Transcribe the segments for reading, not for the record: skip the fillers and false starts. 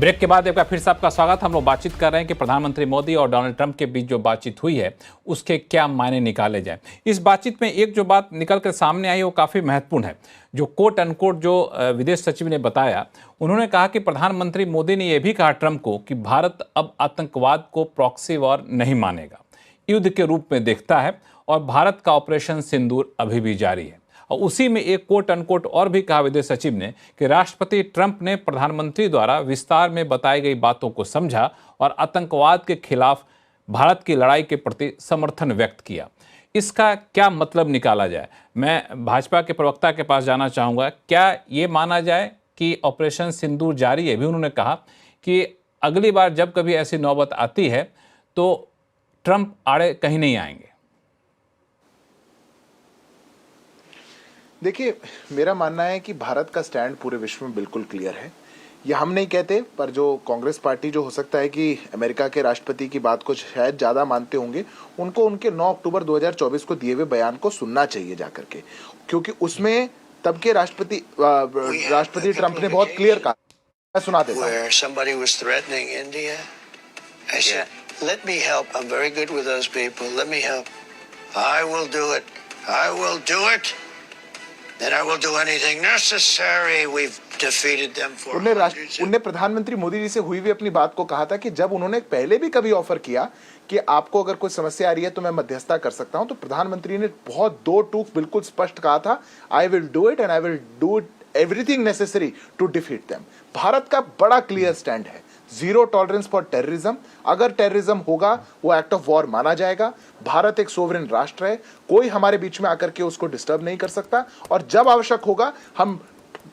Break के बाद एक बार फिर से आपका स्वागत। हम लोग बातचीत कर रहे हैं कि प्रधानमंत्री मोदी और डोनाल्ड ट्रंप के बीच जो बातचीत हुई है उसके क्या मायने निकाले जाएं। इस बातचीत में एक जो बात निकल कर सामने आई वो काफ़ी महत्वपूर्ण है। जो कोट अनकोट जो विदेश सचिव ने बताया, उन्होंने कहा कि प्रधानमंत्री मोदी ने यह भी कहा ट्रंप को कि भारत अब आतंकवाद को प्रॉक्सी वॉर नहीं मानेगा, युद्ध के रूप में देखता है और भारत का ऑपरेशन सिंदूर अभी भी जारी है। और उसी में एक कोट अनकोट और भी कहा विदेश सचिव ने कि राष्ट्रपति ट्रंप ने प्रधानमंत्री द्वारा विस्तार में बताई गई बातों को समझा और आतंकवाद के खिलाफ भारत की लड़ाई के प्रति समर्थन व्यक्त किया। इसका क्या मतलब निकाला जाए? मैं भाजपा के प्रवक्ता के पास जाना चाहूँगा। क्या ये माना जाए कि ऑपरेशन सिंदूर जारी है? भी उन्होंने कहा कि अगली बार जब कभी ऐसी नौबत आती है तो ट्रंप आड़े कहीं नहीं आएंगे। देखिए, मेरा मानना है कि भारत का स्टैंड पूरे विश्व में बिल्कुल क्लियर है। ये हम नहीं कहते, पर जो कांग्रेस पार्टी जो हो सकता है कि अमेरिका के राष्ट्रपति की बात को शायद ज़्यादा मानते होंगे, उनको उनके 9 अक्टूबर 2024 को दिए हुए बयान को सुनना चाहिए जाकर के, क्योंकि उसमें तब के राष्ट्रपति ट्रंप ने बहुत क्लियर कहा। मैं सुना देता हूँ। Then I will do anything necessary. We've defeated them for उनने प्रधानमंत्री मोदी जी से हुई हुई अपनी बात को कहा था कि जब उन्होंने पहले भी कभी ऑफर किया कि आपको अगर कोई समस्या आ रही है तो मैं मध्यस्थता कर सकता हूं, तो प्रधानमंत्री ने बहुत दो टूक बिल्कुल स्पष्ट कहा था, I will do it and I will do everything necessary to defeat them. Bharat का बड़ा क्लियर स्टैंड है, जीरो टॉलरेंस फॉर टेररिज्म। अगर टेररिज्म होगा वो एक्ट ऑफ वॉर माना जाएगा। भारत एक सोवरेन राष्ट्र है, कोई हमारे बीच में आकर के उसको डिस्टर्ब नहीं कर सकता, और जब आवश्यक होगा हम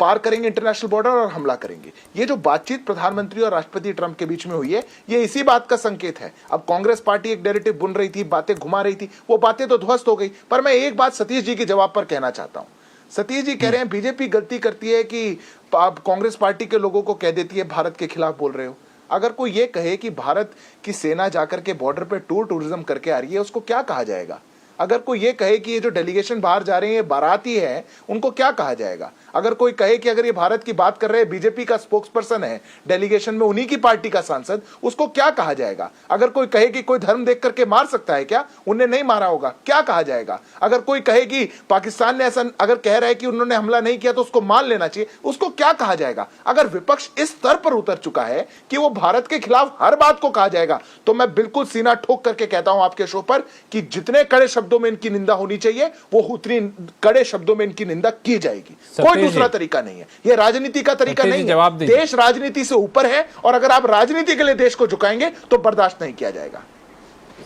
पार करेंगे इंटरनेशनल बॉर्डर और हमला करेंगे। ये जो बातचीत प्रधानमंत्री और राष्ट्रपति ट्रंप के बीच में हुई है, ये इसी बात का संकेत है। अब कांग्रेस पार्टी एक नैरेटिव बुन रही थी, बातें घुमा रही थी, वो बातें तो ध्वस्त हो गई। पर मैं एक बात सतीश जी के जवाब पर कहना चाहता हूं। सतीश जी कह रहे हैं बीजेपी गलती करती है कि आप कांग्रेस पार्टी के लोगों को कह देती है भारत के खिलाफ बोल रहे हो। अगर कोई ये कहे कि भारत की सेना जाकर के बॉर्डर पे टूरिज्म करके आ रही है, उसको क्या कहा जाएगा? अगर कोई ये कहे कि ये जो डेलीगेशन बाहर जा रहे हैं ये बाराती है, उनको क्या कहा जाएगा? अगर कोई कहे कि अगर ये भारत की बात कर रहे हैं, बीजेपी का स्पोक्सपर्सन है डेलीगेशन में, उन्हीं की पार्टी का सांसद, उसको क्या कहा जाएगा? अगर कोई कहे कि कोई धर्म देख करके मार सकता है क्या, उन्हें नहीं मारा होगा, क्या कहा जाएगा? अगर कोई कहे कि पाकिस्तान ने ऐसा अगर कह रहा है कि उन्होंने हमला नहीं किया तो उसको मान लेना चाहिए, उसको क्या कहा जाएगा? अगर विपक्ष इस स्तर पर उतर चुका है कि वो भारत के खिलाफ हर बात को कहा जाएगा, तो मैं बिल्कुल सीना ठोक करके कहता हूं आपके शो पर कि जितने कड़े शब्दों में इनकी निंदा होनी चाहिए वो उतनी कड़े शब्दों में इनकी निंदा की जाएगी। कोई दूसरा तरीका नहीं है, ये राजनीति का तरीका नहीं है। देश राजनीति से ऊपर है, और अगर आप राजनीति के लिए देश को झुकाएंगे तो बर्दाश्त नहीं किया जाएगा।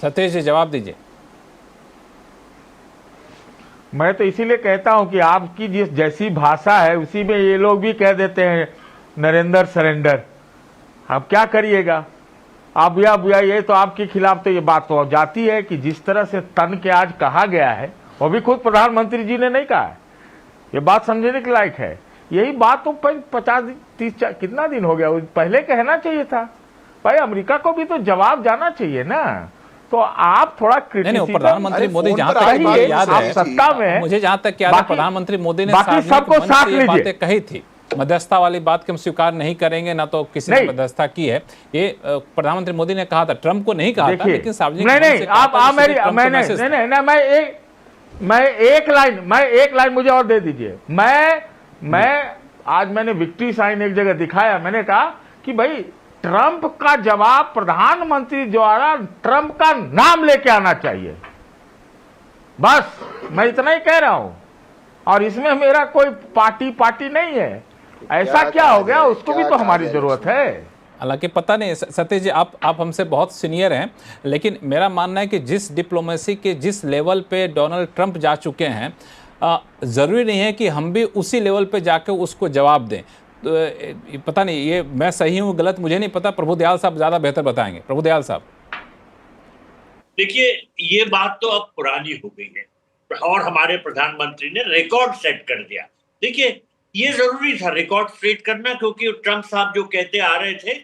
सतीश जी जवाब दीजिए। मैं तो इसीलिए कहता हूं कि आपकी जिस जैसी भाषा है उसी में ये लोग भी कह देते हैं नरेंद्र सरेंडर। आप क्या करिएगा? अब ये तो आपके खिलाफ तो ये बात तो जाती है कि जिस तरह से तन के आज कहा गया है, वो भी खुद प्रधानमंत्री जी ने नहीं कहा है। ये बात समझने के लायक है। यही बात तो 50-30 कितना दिन हो गया, पहले कहना चाहिए था। भाई अमेरिका को भी तो जवाब जाना चाहिए ना। तो आप थोड़ा क्रिटिसिज्म, प्रधानमंत्री मोदी जहां तक याद है सत्ता में, मुझे जहां तक याद है प्रधानमंत्री मोदी ने सबको साथ बातें कही थी। मध्यस्थता वाली बात के हम स्वीकार नहीं करेंगे, ना तो किसी ने मध्यस्थता की है। ये प्रधानमंत्री मोदी ने कहा था, ट्रंप को नहीं कहा था, लेकिन सार्वजनिक मैं एक लाइन मुझे और दे दीजिए। मैं आज मैंने विक्ट्री साइन एक जगह दिखाया, मैंने कहा कि भाई ट्रंप का जवाब प्रधानमंत्री द्वारा ट्रंप का नाम लेके आना चाहिए। बस मैं इतना ही कह रहा हूं, और इसमें मेरा कोई पार्टी नहीं है। ऐसा क्या हो गया, उसको भी तो हमारी जरूरत है। हालांकि पता नहीं सतीश जी, आप हमसे बहुत सीनियर हैं, लेकिन मेरा मानना है कि जिस डिप्लोमेसी के जिस लेवल पे डोनाल्ड ट्रंप जा चुके हैं, ज़रूरी नहीं है कि हम भी उसी लेवल पे जाकर उसको जवाब दें। तो पता नहीं ये मैं सही हूँ गलत मुझे नहीं पता, प्रभुदयाल साहब ज़्यादा बेहतर बताएंगे। प्रभुदयाल साहब देखिए, ये बात तो अब पुरानी हो गई है और हमारे प्रधानमंत्री ने रिकॉर्ड सेट कर दिया। देखिए, ये जरूरी था रिकॉर्ड सेट करना, क्योंकि ट्रंप साहब जो कहते आ रहे थे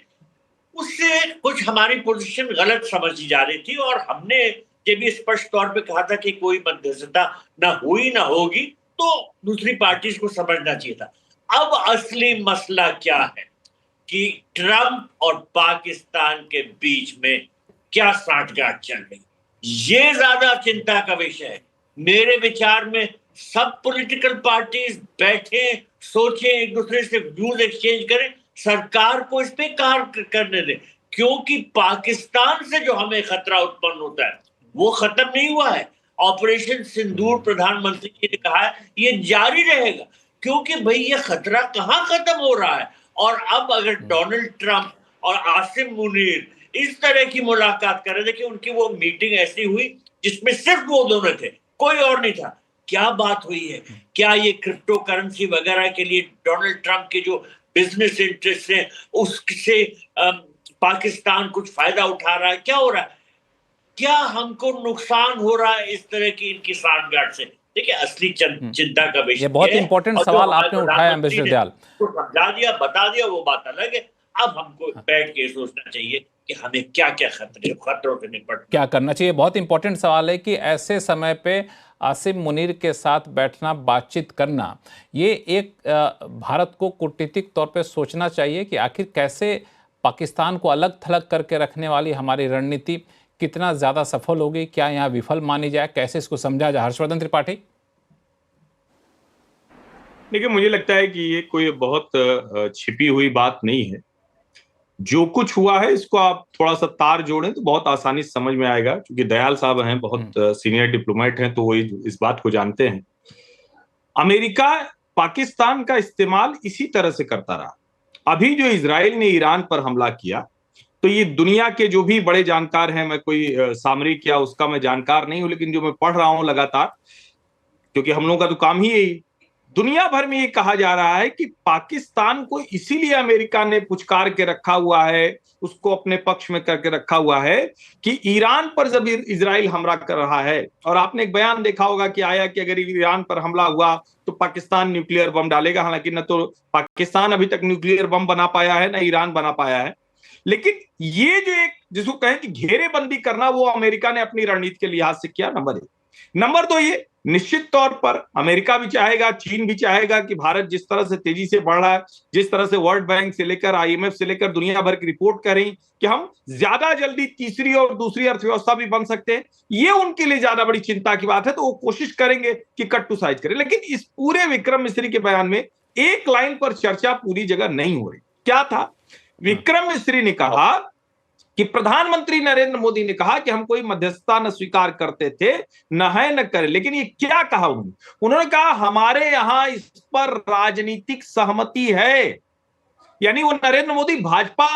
उससे कुछ हमारी पोजीशन गलत समझी जा रही थी, और हमने ये भी स्पष्ट तौर पे कहा था कि कोई मध्यस्थता ना हुई ना होगी, तो दूसरी पार्टी को समझना चाहिए था। अब असली मसला क्या है? कि ट्रंप और पाकिस्तान के बीच में क्या साठगांठ चल रही, ये ज्यादा चिंता का विषय है। मेरे विचार में सब पॉलिटिकल पार्टीज बैठे, सोचें, एक दूसरे से व्यूज एक्सचेंज करें, सरकार को इस पे कार्य करने दें, क्योंकि पाकिस्तान से जो हमें खतरा उत्पन्न होता है वो खत्म नहीं हुआ है। ऑपरेशन सिंदूर प्रधानमंत्री जी ने कहा है ये जारी रहेगा, क्योंकि भाई ये खतरा कहां खत्म हो रहा है। और अब अगर डोनाल्ड ट्रंप और आसिम मुनीर इस तरह की मुलाकात कर रहे थे कि उनकी वो मीटिंग ऐसी हुई जिसमें सिर्फ वो दोनों थे, कोई और नहीं था, क्या बात हुई है? क्या ये क्रिप्टो करेंसी वगैरह के लिए डोनाल्ड ट्रंप के जो बिजनेस इंटरेस्ट हैं उससे पाकिस्तान कुछ फायदा उठा रहा है? क्या हो रहा है? क्या हमको नुकसान हो रहा है इस तरह की इनकी सांठगांठ से? देखिए, असली चिंता का विषय ये बहुत इंपॉर्टेंट सवाल आपने उठाया एम्बेसडर दयाल। तो समझा दिया, बता दिया, वो बात अलग है। अब हमको बैठ के सोचना चाहिए कि हमें क्या क्या खतरों से निपटना, क्या करना चाहिए। बहुत इंपॉर्टेंट सवाल है कि ऐसे समय पे आसिम मुनीर के साथ बैठना, बातचीत करना, ये एक भारत को कूटनीतिक तौर पे सोचना चाहिए कि आखिर कैसे पाकिस्तान को अलग थलग करके रखने वाली हमारी रणनीति कितना ज़्यादा सफल होगी, क्या यहाँ विफल मानी जाए, कैसे इसको समझा जाए। हर्षवर्धन त्रिपाठी। देखिए, मुझे लगता है कि ये कोई बहुत छिपी हुई बात नहीं है। जो कुछ हुआ है इसको आप थोड़ा सा तार जोड़ें तो बहुत आसानी से समझ में आएगा, क्योंकि दयाल साहब हैं, बहुत सीनियर डिप्लोमेट हैं, तो वो इस बात को जानते हैं। अमेरिका पाकिस्तान का इस्तेमाल इसी तरह से करता रहा। अभी जो इजराइल ने ईरान पर हमला किया, तो ये दुनिया के जो भी बड़े जानकार हैं, मैं कोई सामरिक या उसका मैं जानकार नहीं हूं, लेकिन जो मैं पढ़ रहा हूं लगातार, क्योंकि हम लोगों का तो काम ही यही, दुनिया भर में ये कहा जा रहा है कि पाकिस्तान को इसीलिए अमेरिका ने पुचकार के रखा हुआ है, उसको अपने पक्ष में करके रखा हुआ है कि ईरान पर जब इजराइल हमला कर रहा है, और आपने एक बयान देखा होगा कि आया कि अगर ईरान पर हमला हुआ तो पाकिस्तान न्यूक्लियर बम डालेगा। हालांकि न तो पाकिस्तान अभी तक न्यूक्लियर बम बना पाया है, न ईरान बना पाया है, लेकिन ये जो एक जिसको कहें कि घेरेबंदी करना, वो अमेरिका ने अपनी रणनीति के लिहाज से किया, नंबर 1। नंबर 2, ये निश्चित तौर पर अमेरिका भी चाहेगा, चीन भी चाहेगा कि भारत जिस तरह से तेजी से बढ़ रहा है, जिस तरह से वर्ल्ड बैंक से लेकर IMF से लेकर दुनिया भर की रिपोर्ट कर रही कि हम ज्यादा जल्दी तीसरी और दूसरी अर्थव्यवस्था भी बन सकते हैं, ये उनके लिए ज्यादा बड़ी चिंता की बात है, तो वो कोशिश करेंगे कि कट टू साइज करें। लेकिन इस पूरे विक्रम मिस्री के बयान में एक लाइन पर चर्चा पूरी जगह नहीं हो रही। क्या था? विक्रम मिस्री ने कहा कि प्रधानमंत्री नरेंद्र मोदी ने कहा कि हम कोई मध्यस्थता न स्वीकार करते थे, न है न करे। लेकिन ये क्या कहा उन्होंने कहा हमारे यहां इस पर राजनीतिक सहमति है। यानी वो नरेंद्र मोदी भाजपा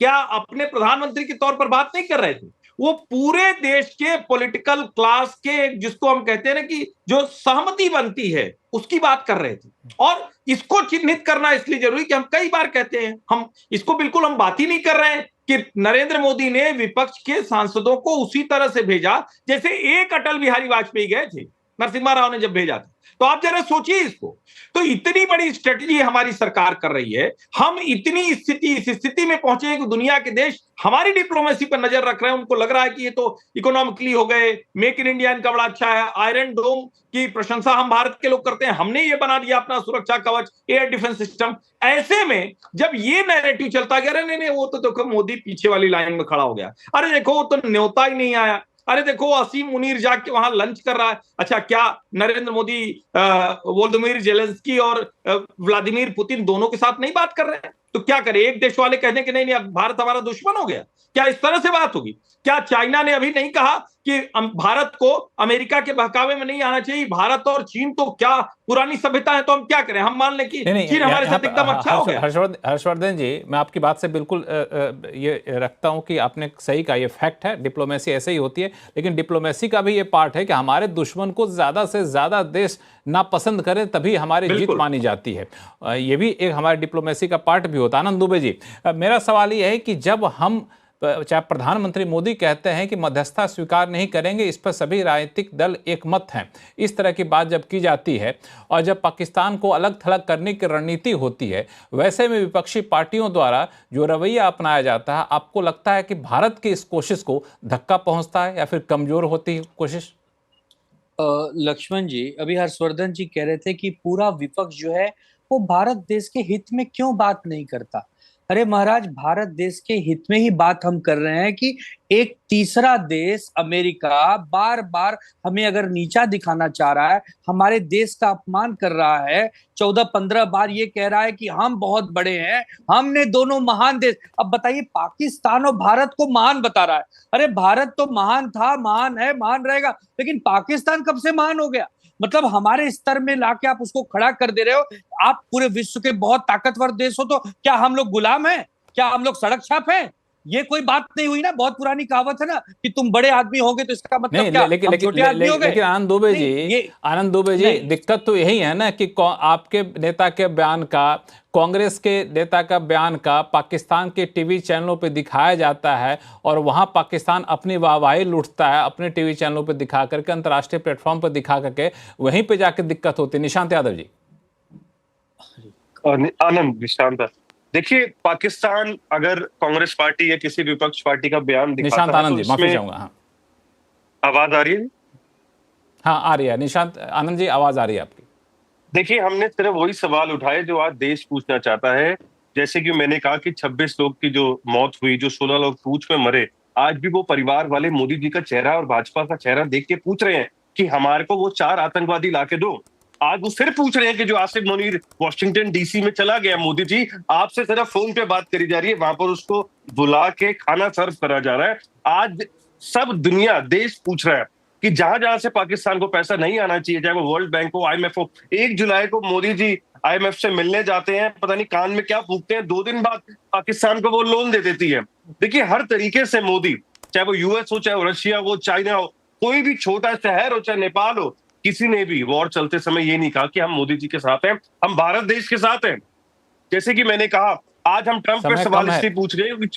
क्या अपने प्रधानमंत्री के तौर पर बात नहीं कर रहे थे, वो पूरे देश के पॉलिटिकल क्लास के, जिसको हम कहते हैं ना कि जो सहमति बनती है, उसकी बात कर रहे थे। और इसको चिन्हित करना इसलिए जरूरी कि हम कई बार कहते हैं, हम इसको बिल्कुल हम बात ही नहीं कर रहे हैं कि नरेंद्र मोदी ने विपक्ष के सांसदों को उसी तरह से भेजा जैसे एक अटल बिहारी वाजपेयी गए थे, नरसिम्हा राव ने जब भेजा था। तो आप जरा सोचिए इसको। तो इतनी बड़ी स्ट्रेटजी हमारी सरकार कर रही है, हम इस स्थिति में पहुंचे हैं कि दुनिया के देश हमारी डिप्लोमेसी पर नजर रख रहे हैं। उनको लग रहा है कि ये तो इकोनॉमिकली हो गए, मेक इन इंडिया इनका बड़ा अच्छा है, आयरन डोम की प्रशंसा हम भारत के लोग करते हैं, हमने ये बना दिया अपना सुरक्षा कवच, एयर डिफेंस सिस्टम। ऐसे में जब ये नैरेटिव चलता गया, अरे नहीं वो तो देखो मोदी पीछे वाली लाइन में खड़ा हो गया, अरे देखो वो तो न्योता ही नहीं आया, अरे देखो आसिम मुनीर जाके वहां लंच कर रहा है। अच्छा, क्या नरेंद्र मोदी वोलोदिमीर जेलेंस्की और व्लादिमीर पुतिन दोनों के साथ नहीं बात कर रहे हैं? तो क्या करें? एक देश वाले कहने कि नहीं अब भारत हमारा दुश्मन हो गया? क्या इस तरह से बात होगी? क्या चाइना ने अभी नहीं कहा कि भारत को अमेरिका के बहकावे में नहीं आना चाहिए? भारत और चीन तो क्या पुरानी सभ्यता है, तो हम क्या करें? हम मान लें कि चीन हमारे साथ एकदम अच्छा हो गया। हर्षवर्धन जी, मैं आपकी बात से बिल्कुल ये रखता हूं कि आपने सही कहा, ये फैक्ट है, डिप्लोमेसी ऐसे ही होती है। लेकिन डिप्लोमेसी का भी ये पार्ट है कि हमारे दुश्मन को ज्यादा से ज्यादा देश नापसंद करें, तभी हमारी जीत मानी जाती है। ये भी एक हमारे डिप्लोमेसी का पार्ट भी होता है। आनंद दुबे जी, मेरा सवाल ये है कि जब हम, चाहे प्रधानमंत्री मोदी कहते हैं कि मध्यस्थता स्वीकार नहीं करेंगे, इस पर सभी राजनीतिक दल एक मत हैं, इस तरह की बात जब की जाती है और जब पाकिस्तान को अलग थलग करने की रणनीति होती है, वैसे में विपक्षी पार्टियों द्वारा जो रवैया अपनाया जाता है, आपको लगता है कि भारत की इस कोशिश को धक्का पहुंचता है या फिर कमजोर होती है कोशिश? लक्ष्मण जी, अभी हर्षवर्धन जी कह रहे थे कि पूरा विपक्ष जो है वो भारत देश के हित में क्यों बात नहीं करता। अरे महाराज, भारत देश के हित में ही बात हम कर रहे हैं कि एक तीसरा देश अमेरिका बार बार हमें अगर नीचा दिखाना चाह रहा है, हमारे देश का अपमान कर रहा है, 14-15 बार ये कह रहा है कि हम बहुत बड़े हैं, हमने दोनों महान देश। अब बताइए, पाकिस्तान और भारत को महान बता रहा है। अरे भारत तो महान था, महान है, महान रहेगा, लेकिन पाकिस्तान कब से महान हो गया? मतलब हमारे स्तर में लाके आप उसको खड़ा कर दे रहे हो। आप पूरे विश्व के बहुत ताकतवर देश हो, तो क्या हम लोग गुलाम हैं? क्या हम लोग सड़क छाप हैं? ये कोई बात नहीं हुई ना। बहुत पुरानी कहावत है ना कि तुम बड़े आदमी होगे तो इसका मतलब क्या हम छोटे आदमी हो गए? लेकिन आनंद दुबे जी, दिक्कत तो यही है ना कि आपके नेता के बयान का, कांग्रेस के नेता का बयान का पाकिस्तान के टीवी चैनलों पे दिखाया जाता है और वहां पाकिस्तान अपनी वाहवाही लूटता है अपने टीवी चैनलों पे दिखा करके, अंतर्राष्ट्रीय प्लेटफॉर्म पर दिखा करके, वहीं पे जाके दिक्कत होती है। निशांत यादव जी। आनंद, निशांत, देखिए, पाकिस्तान अगर कांग्रेस पार्टी या किसी विपक्ष पार्टी का बयान दिखाता निशांत आनंद है जी, तो माफी चाहूंगा। हाँ, आवाज आ रही है? हाँ आ रही है। निशांत आनंद जी, आवाज आ रही है आपकी। देखिए, हमने सिर्फ वही सवाल उठाए जो आज देश पूछना चाहता है। जैसे कि मैंने कहा कि 26 लोग की जो मौत हुई, जो 16 लोग पूंछ में मरे, आज भी वो परिवार वाले मोदी जी का चेहरा और भाजपा का चेहरा देख के पूछ रहे हैं कि हमारे को वो 4 आतंकवादी लाके दो। आज वो सिर्फ पूछ रहे हैं कि जो आसिफ मुनीर वॉशिंगटन डीसी में चला गया, मोदी जी आपसे सिर्फ फोन पे बात करी जा रही है, वहां पर उसको बुला के खाना सर्व करा जा रहा है। आज सब दुनिया, देश पूछ रहा है कि जहां जहां से पाकिस्तान को पैसा नहीं आना चाहिए, चाहे वो वर्ल्ड बैंक हो, IMF हो। 1 जुलाई को मोदी जी IMF से मिलने जाते हैं, पता नहीं कान में क्या फूकते हैं, 2 दिन बाद पाकिस्तान को वो लोन दे देती है। देखिए, हर तरीके से मोदी, चाहे वो US हो, चाहे वो रशिया हो, चाइना हो, कोई भी छोटा शहर हो, चाहे नेपाल हो, किसी ने भी वॉर चलते समय ये नहीं कहा कि हम मोदी जी के साथ हैं, हम भारत देश के साथ हैं। जैसे कि मैंने कहा, आज हम ट्रंप पे सवाल इसलिए पूछ रहे हैं,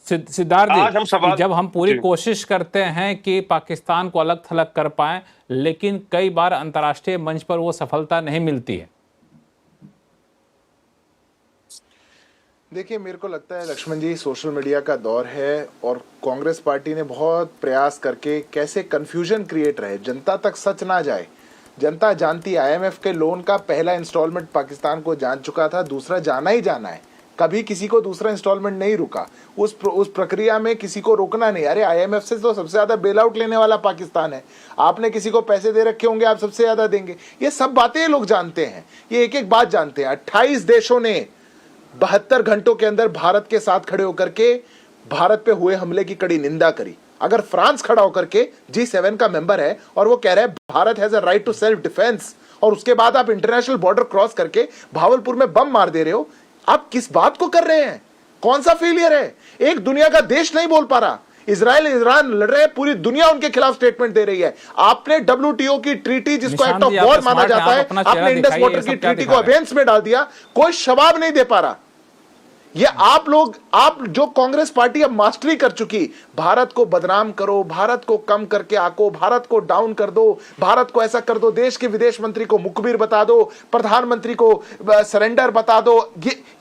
सिद्धार्थ जी, जब हम पूरी कोशिश करते हैं कि पाकिस्तान को अलग थलग कर पाएं, लेकिन कई बार अंतर्राष्ट्रीय मंच पर वो सफलता नहीं मिलती है। देखिए, मेरे को लगता है लक्ष्मण जी, सोशल मीडिया का दौर है और कांग्रेस पार्टी ने बहुत प्रयास करके कैसे कंफ्यूजन क्रिएट रहे, जनता तक सच ना जाए। जनता जानती, IMF के लोन का पहला इंस्टॉलमेंट पाकिस्तान को जान चुका था, दूसरा जाना ही जाना है। कभी किसी को दूसरा इंस्टॉलमेंट नहीं रुका। उस प्रक्रिया में किसी को रोकना नहीं। अरे IMF से तो सबसे ज्यादा बेल आउट लेने वाला पाकिस्तान है। आपने किसी को पैसे दे रखे होंगे, आप सबसे ज्यादा देंगे। ये सब बातें लोग जानते हैं, ये एक एक बात जानते हैं। 28 देशों ने 72 घंटों के अंदर भारत के साथ खड़े होकर के भारत पे हुए हमले की कड़ी निंदा करी। अगर फ्रांस खड़ा होकर के G7 का मेंबर है और वो कह रहा है Bharat has a right to self defence, और उसके बाद आप इंटरनेशनल बॉर्डर क्रॉस करके भावलपुर में बम मार दे रहे हो, आप किस बात को कर रहे हैं? कौन सा फेलियर है? एक दुनिया का देश नहीं बोल पा रहा। इजराइल ईरान लड़ रहे हैं, पूरी दुनिया उनके खिलाफ स्टेटमेंट दे रही है। आपने WTO की ट्रीटी, जिसको एक्ट ऑफ वॉर माना जाता है, आपने इंडस वाटर की ट्रीटी को अबेंस में डाल दिया। कोई जवाब नहीं दे पा रहा। ये आप लोग, आप जो कांग्रेस पार्टी अब मास्टरी कर चुकी, भारत को बदनाम करो, भारत को कम करके आको, भारत को डाउन कर दो, भारत को ऐसा कर दो, देश के विदेश मंत्री को मुखबिर बता दो, प्रधानमंत्री को सरेंडर बता दो।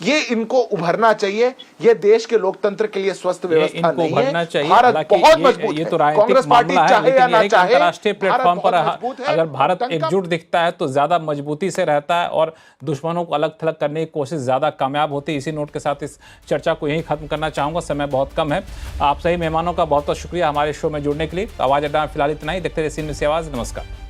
ये इनको उभरना चाहिए। ये देश के लोकतंत्र के लिए स्वस्थ व्यवस्था नहीं है। भारत बहुत मजबूत है। कांग्रेस पार्टी चाहे या ना चाहे, अंतर्राष्ट्रीय प्लेटफॉर्म पर अगर भारत एकजुट दिखता है तो ज्यादा मजबूती से रहता है और दुश्मनों को अलग थलग करने की कोशिश ज्यादा कामयाब होती है। इसी नोट के साथ इस चर्चा को यहीं खत्म करना चाहूंगा, समय बहुत कम है। आप सही मेहमानों का बहुत बहुत शुक्रिया हमारे शो में जुड़ने के लिए। आवाज अड्डा में फिलहाल इतना ही। देखते रहिए सी न्यूज़ की आवाज। नमस्कार।